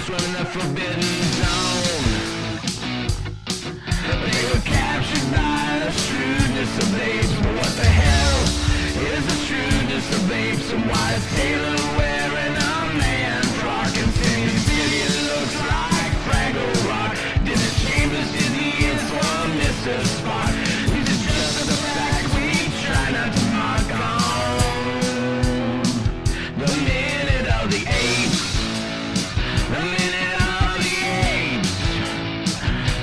swimming the forbidden zone. They were captured by the shrewdness of apes. But what the hell is the shrewdness of apes? And why is Taylor wearing a man frock and singing City looks like Fraggle Rock? Did the Chambers, did the Innsmouth, Mr. Spot? These are just the facts we try not to mock on. The minute of the apes. The minute of the apes.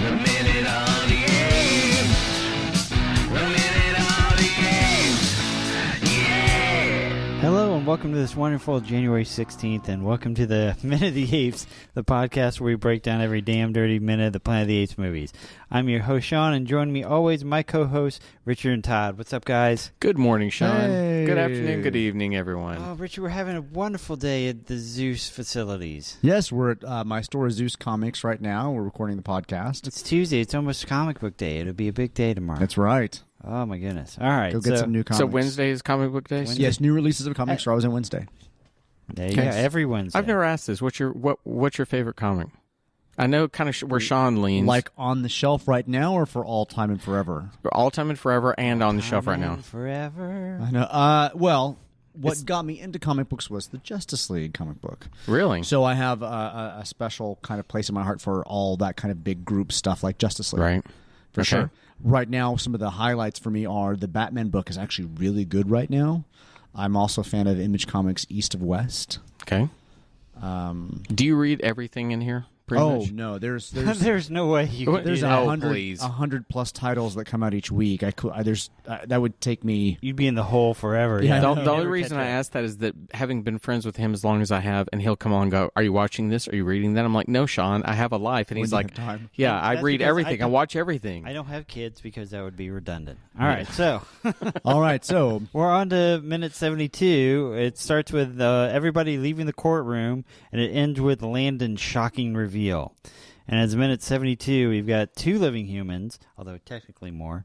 The minute of the apes. The minute of the apes. Yeah. Hello and welcome to this wonderful January 16th, and welcome to the Minute of the Apes, the podcast where we break down every damn dirty minute of the Planet of the Apes movies. I'm your host, Sean, and joining me always, my co-hosts, Richard and Todd. What's up, guys? Good morning, Sean. Hey. Good afternoon, good evening, everyone. Oh, Richard, we're having a wonderful day at the Zeus facilities. Yes, we're at my store, Zeus Comics, right now. We're recording the podcast. It's Tuesday. It's almost comic book day. It'll be a big day tomorrow. That's right. Oh, my goodness. All right. Go get some new comics. So Wednesday is comic book day? Wednesday. Yes, new releases of comics are always on Wednesday. There you go. Every Wednesday. I've never asked this. What's your favorite comic? I know kind of where Sean leans. Like on the shelf right now or for all time and forever? For all time and forever and on the shelf right now. Forever. I know. Well, what got me into comic books was the Justice League comic book. Really? So I have a special kind of place in my heart for all that kind of big group stuff like Justice League. Right. For Okay. sure. Right now, some of the highlights for me are the Batman book is actually really good right now. I'm also a fan of Image Comics East of West. Okay. Do you read everything in here? Pretty much? No, there's There's no way you could there's do that. 100 plus titles that come out each week. That would take me. You'd be in the hole forever. Yeah, The, I the know. only reason I ask that is that having been friends with him as long as I have, and he'll come on and go, "Are you watching this? Are you reading that?" I'm like, "No, Sean, I have a life." And When he's you like, have time. "Yeah, I That's read because everything. I watch everything." I don't have kids because that would be redundant. All right, so All right, so we're on to minute 72. It starts with everybody leaving the courtroom, and it ends with Landon's shocking reveal. And as minute 72, we've got 2 living humans, although technically more,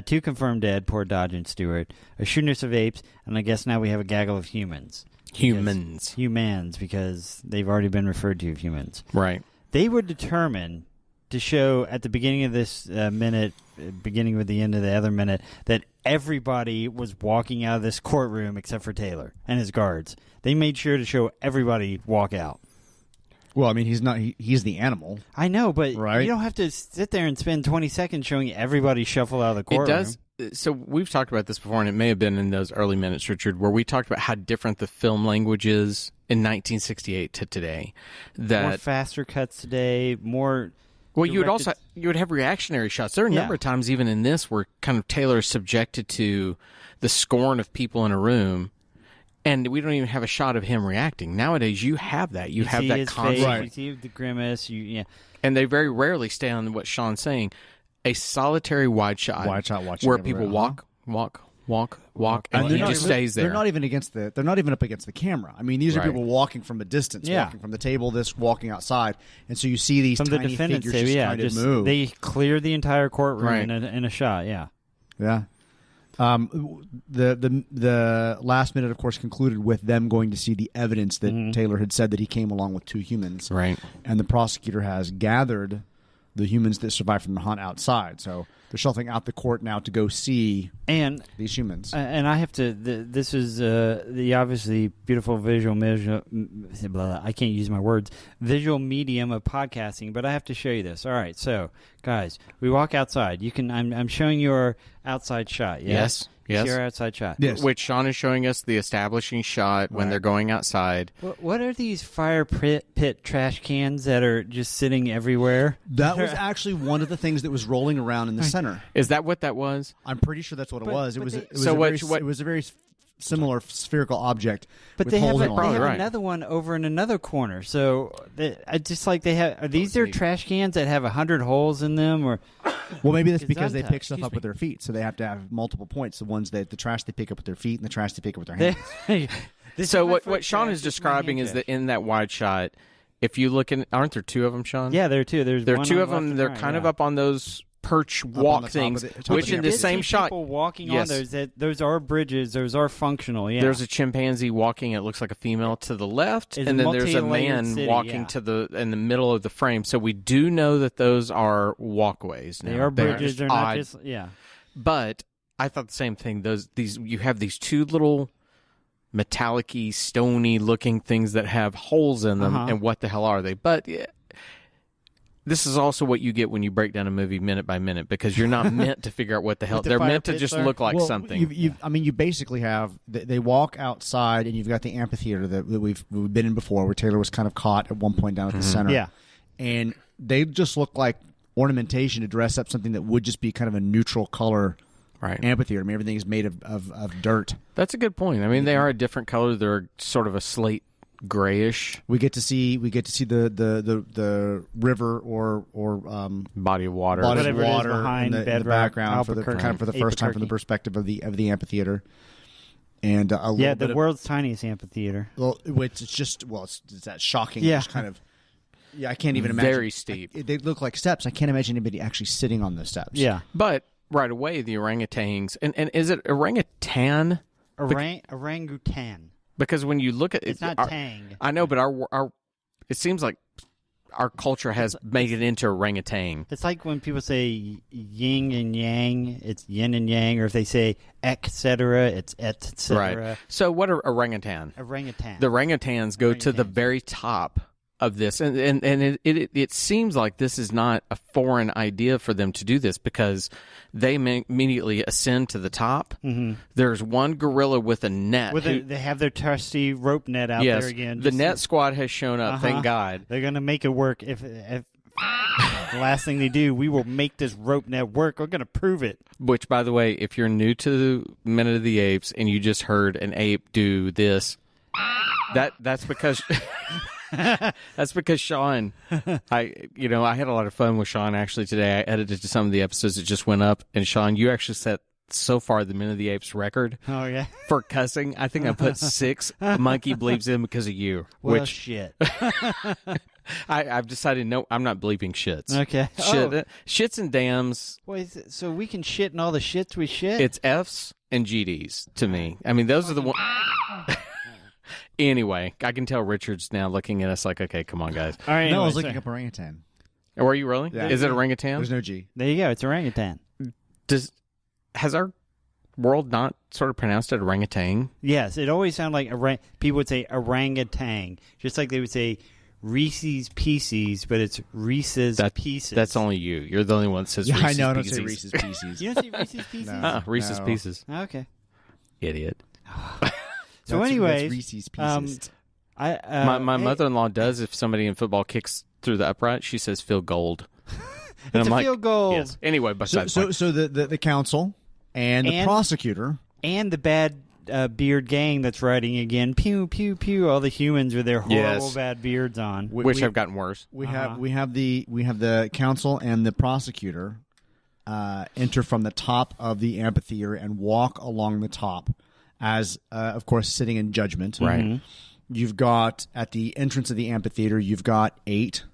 2 confirmed dead, poor Dodge and Stewart, a shrewdness of apes, and I guess now we have a gaggle of humans. Humans, because they've already been referred to as humans. Right. They were determined to show at the beginning of this minute, beginning with the end of the other minute, that everybody was walking out of this courtroom except for Taylor and his guards. They made sure to show everybody walk out. well, I mean, he's not. He's the animal. I know, but Right. you don't have to sit there and spend 20 seconds showing everybody shuffle out of the courtroom. It does. So we've talked about this before, and it may have been in those early minutes, Richard, where we talked about how different the film language is in 1968 to today. More faster cuts today, more... Well, you directed- would have reactionary shots. There are a number of times, even in this, where kind of Taylor is subjected to the scorn of people in a room, and we don't even have a shot of him reacting. Nowadays, you have that. You have see that his constant, face, Right. you see the grimace, and they very rarely stay on what Sean's saying. A solitary wide shot Watching where everywhere, people walk, and they're he just stays there. They're not even against the. They're not even up against the camera. I mean, these are Right. people walking from a distance, Yeah. walking from the table, walking outside, and so you see these from the tiny defendant's figures say, just trying to move. they clear the entire courtroom Right. in a shot, yeah. Yeah. The last minute, of course, concluded with them going to see the evidence that Taylor had said that he came along with 2 humans. Right. And the prosecutor has gathered the humans that survived from the hunt outside. So they're shuffling out the court now to go see And these humans. and I have to. This is the obviously beautiful visual I can't use my words. Visual medium of podcasting, but I have to show you this. All right, so guys, we walk outside. You can. I'm showing your outside shot. Yes. You Yes. see our outside shot. Yes. Which Sean is showing us the establishing shot when Right. they're going outside. What are these fire pit trash cans that are just sitting everywhere? That was actually one of the things that was rolling around in the center. Is that what that was? I'm pretty sure that's what it was. It but was. they- It was, So a what- very, what- it was a very similar spherical object. But with they have, holes in they all of have it. right. another one over in another corner. So I just like they have. Are these their trash cans that have 100 holes in them, or? Well, maybe that's It's because they untouched. pick stuff Excuse up me. with their feet, so they have to have multiple points. The ones that the trash they pick up with their feet and the trash they pick up with their hands. This So is my what foot Sean trash, is this my describing hand is trash. that in that wide shot, if you look in, aren't there 2 of them, Sean? Yeah, there are 2. There's There are one 2 on of the left them. and They're right, kind of yeah. up on those perch on walk the top things, of the- which top in of the the same shot, people walking yes. on those. Those are bridges. Those are functional. Yeah. There's a chimpanzee walking. It looks like a female to the left, It's and a then there's a multi-layered man city, walking yeah. to in the middle of the frame. So we do know that those are walkways. Now. They are bridges. They're not odd. just But I thought the same thing. You have these two little metallic-y, stony-looking things that have holes in them, and what the hell are they? But this is also what you get when you break down a movie minute by minute, because you're not meant to figure out what the hell. They're meant to just look like something. You basically have they walk outside, and you've got the amphitheater that we've been in before, where Taylor was kind of caught at one point down at the center. Yeah, and they just look like ornamentation to dress up something that would just be kind of a neutral color. Right. Amphitheater. I mean, everything is made of dirt. That's a good point. I mean, they are a different color. They're sort of a slate grayish. We get to see the river or body of water. body of Whatever it is water behind in the Bedrock, background for the Albuquerque. first time from the perspective of the amphitheater. And a little bit the world's tiniest amphitheater. which is just it's that shocking. Yeah. Just kind of. Yeah, I can't even imagine. Very steep. They look like steps. I can't imagine anybody actually sitting on those steps. Yeah, But right away, the orangutans, and is it orangutan? orangutan. Because when you look at It's not tang. I know, but our it seems like our culture has made it into orangutan. It's like when people say yin and yang, it's yin and yang, or if they say etc., it's etc. Right. So what are orangutan? Orangutan. The orangutans go to the very top of this, and it seems like this is not a foreign idea for them to do this, because they immediately ascend to the top. Mm-hmm. There's one gorilla with a net. They have their trusty rope net out there again. The net squad has shown up. Thank God. They're going to make it work. If the last thing they do, we will make this rope net work. We're going to prove it. Which, by the way, if you're new to Minute of the Apes and you just heard an ape do that's because. That's because Sean, I had a lot of fun with Sean actually today. I edited to some of the episodes that just went up, and Sean, you actually set so far the Minute of the Apes record. Oh yeah, for cussing. I think I put 6 monkey bleeps in because of you. Well, shit. I've decided no, I'm not bleeping shits. Okay, shits and dams. Wait, so we can shit in all the shits we shit? It's F's and GDs to me. I mean, those are the ones. Anyway, I can tell Richard's now looking at us like, okay, come on, guys. All right, I was anyway, looking up orangutan. Were you really? Yeah. Is it orangutan? There's no G. There you go. It's orangutan. Has our world not sort of pronounced it orangutan? Yes, it always sounded like people would say orangutan, just like they would say Reese's Pieces, but it's Reese's Pieces. That's only you. You're the only one that says Yeah, Reese's I know. I don't Pieces. say Reese's Pieces. You don't say Reese's Pieces? No. Reese's No. Pieces. Okay. Idiot. So anyways, that's Reese's Pieces. My mother-in-law does, if somebody in football kicks through the upright, she says field gold. And it's a field goal. Yes. Anyway, besides so the council and the prosecutor and the bad beard gang that's riding again. Pew pew pew. All the humans with their horrible bad beards on, which have gotten worse. We have the council and the prosecutor enter from the top of the amphitheater and walk along the top, as of course sitting in judgment. Right. Mm-hmm. You've got at the entrance of the amphitheater, you've got 8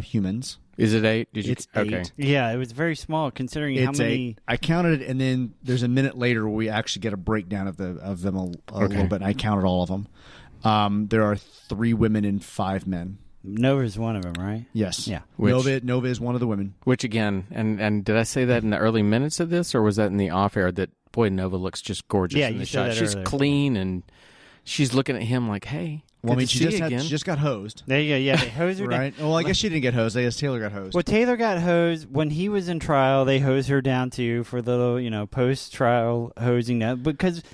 humans. Is it 8? It's okay? 8. Yeah, it was very small considering how many. 8. I counted it, and then there's a minute later where we actually get a breakdown of them a little bit. And I counted all of them. There are 3 women and 5 men. Nova's one of them, right? Yes. Yeah. Nova is one of the women. Which again, and did I say that in the early minutes of this, or was that in the off air? That boy, Nova looks just gorgeous in the shot. She's earlier. clean, and she's looking at him like, "Hey." Well, I mean, she just got hosed. There you go. Yeah, they hosed her down. Right? Well, I guess she didn't get hosed. I guess Taylor got hosed. Well, Taylor got hosed when he was in trial. They hosed her down too for the little, post-trial hosing that because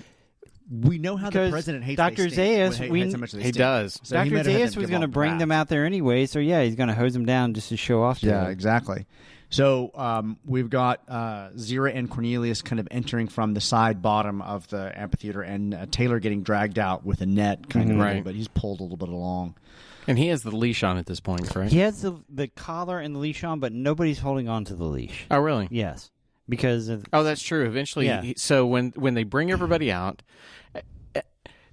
we know how the president hates Dr. Zayas. He does. So Dr. Zayas was going to bring them out there anyway. So yeah, he's going to hose them down just to show off. Yeah, exactly. So we've got Zira and Cornelius kind of entering from the side bottom of the amphitheater, and Taylor getting dragged out with a net, kind of, right. But he's pulled a little bit along. And he has the leash on at this point, correct? He has the collar and the leash on, but nobody's holding on to the leash. Oh, really? Yes, because of, that's true. Eventually, so when they bring everybody out,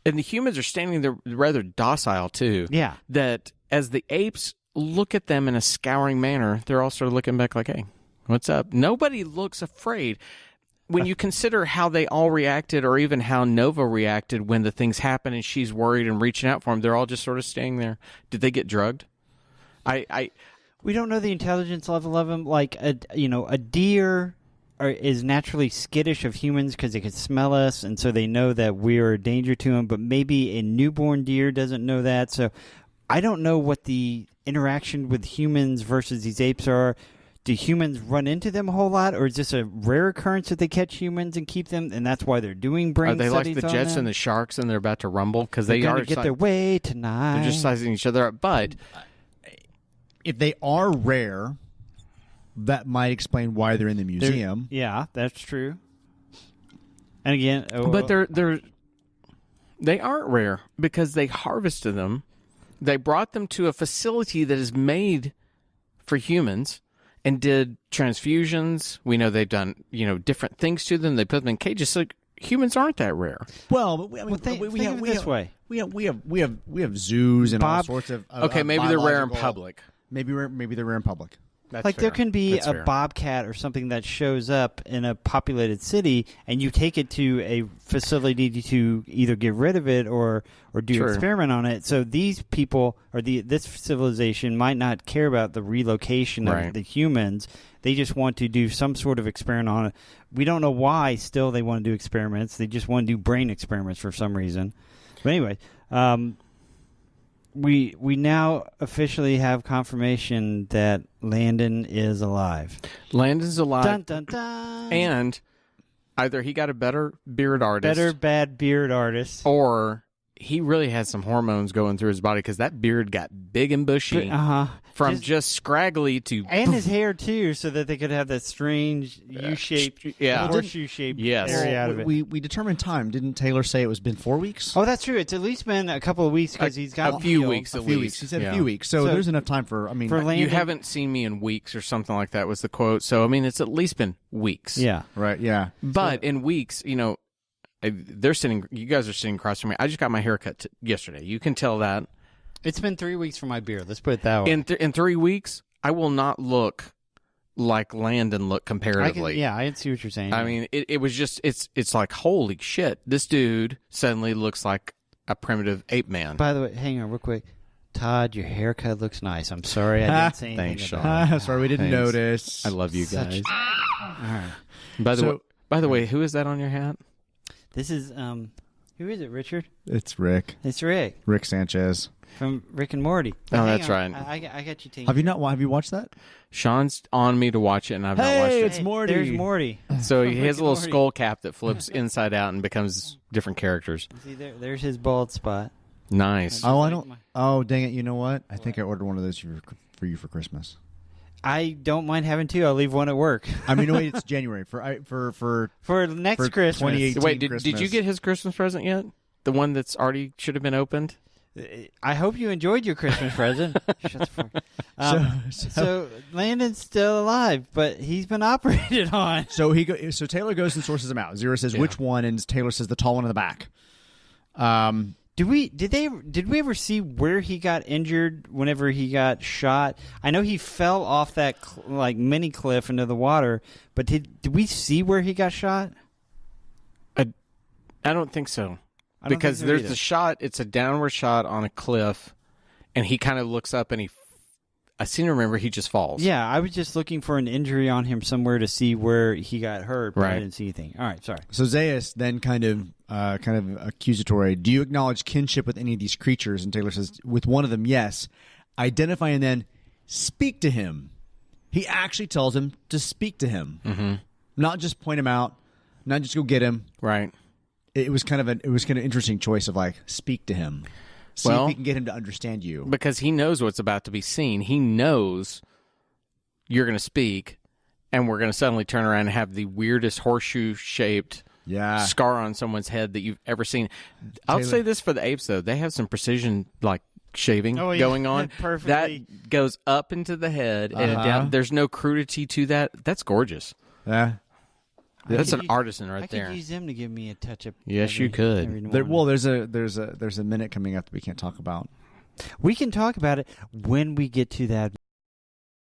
and the humans are standing there rather docile too. Yeah. That as the apes look at them in a scouring manner, they're all sort of looking back like, hey, What's up? Nobody looks afraid. When you consider how they all reacted, or even how Nova reacted when the things happen and she's worried and reaching out for him, they're all just sort of staying there. Did they get drugged? We don't know the intelligence level of them. Like a deer is naturally skittish of humans because they can smell us, and so they know that we're a danger to them. But maybe a newborn deer doesn't know that. So I don't know what the interaction with humans versus these apes are. Do humans run into them a whole lot, or is this a rare occurrence that they catch humans and keep them, and that's why they're doing brain studies? Are they like the Jets and the Sharks, and they're about to rumble because they are get their way tonight? They're just sizing each other up. But if they are rare, that might explain why they're in the museum. Yeah, that's true. And again, but they aren't rare because they harvested them. They brought them to a facility that is made for humans and did transfusions. We know they've done, different things to them. They put them in cages. So humans aren't that rare. Well, but we have zoos and all sorts of. Okay, maybe they're rare in public. Maybe they're rare in public. That's like fair. there can be That's a fair. bobcat or something that shows up in a populated city, and you take it to a facility to either get rid of it or do Sure. an experiment on it. So these people or this civilization might not care about the relocation Right. of the humans. They just want to do some sort of experiment on it. We don't know why. Still, they want to do experiments. They just want to do brain experiments for some reason. But anyway. We now officially have confirmation that Landon is alive. Landon's alive. Dun, dun, dun. And either he got a better beard artist. Better bad beard artist. Or he really has some hormones going through his body because that beard got big and bushy. From just scraggly to... And his hair, too, so that they could have that strange U-shaped, horseshoe-shaped area out of it. We determined time. Didn't Taylor say it was been 4 weeks? Oh, that's true. It's at least been a couple of weeks because he's got a few weeks at least. He said a few weeks. So there's enough time for Landon, you haven't seen me in weeks or something like that was the quote. So, it's at least been weeks. Yeah. Right, yeah. But in weeks, they're sitting... You guys are sitting across from me. I just got my hair cut yesterday. You can tell that. It's been 3 weeks for my beard. Let's put it that way. In 3 weeks, I will not look like Landon looked comparatively. I see what you're saying. It was just it's like, holy shit, this dude suddenly looks like a primitive ape man. By the way, hang on real quick. Todd, your haircut looks nice. I'm sorry I didn't say anything. Thanks, Sean. about it. Sorry we didn't notice. I love you guys. All right. By the way, who is that on your hat? This is who is it, Richard? It's Rick. It's Rick Sanchez. from Rick and Morty. Oh, that's right. I got you taken. Have you watched that? Sean's on me to watch it, and I've not watched it. It's Morty. There's Morty. So he has a little Morty. skull cap that flips inside out and becomes different characters. See, there's his bald spot. Nice. Oh, I like don't. my- Oh, dang it! You know what? I think I ordered one of those for you for Christmas. I don't mind having two. I'll leave one at work. Wait, it's January for next for Christmas. 2018 Wait, did you Christmas. get his Christmas present yet? The one that's already should have been opened? I hope you enjoyed your Christmas present. Shut the fuck. So Landon's still alive, but he's been operated on. So Taylor goes and sources him out. Zero says which one, and Taylor says the tall one in the back. Did we ever see where he got injured whenever he got shot? I know he fell off that mini cliff into the water, but did we see where he got shot? I don't think so. I don't Because think so there's either. the shot, it's a downward shot on a cliff, and he kind of looks up and I seem to remember he just falls. Yeah, I was just looking for an injury on him somewhere to see where he got hurt, but I Right. didn't see anything. All right, sorry. So Zaius then kind of accusatory. Do you acknowledge kinship with any of these creatures? And Taylor says, with one of them, yes. Identify and then speak to him. He actually tells him to speak to him, not just point him out, not just go get him. Right. It was kind of an interesting choice of speak to him, see if you can get him to understand you. Because he knows what's about to be seen. He knows you're going to speak, and we're going to suddenly turn around and have the weirdest horseshoe-shaped scar on someone's head that you've ever seen. I'll say this for the apes, though. They have some precision, shaving going on. Perfectly. That goes up into the head, and down. There's no crudity to that. That's gorgeous. Yeah. That's an artisan right I there. could use them to give me a touch-up. Yes, you could. every morning. There's a minute coming up that we can't talk about. We can talk about it when we get to that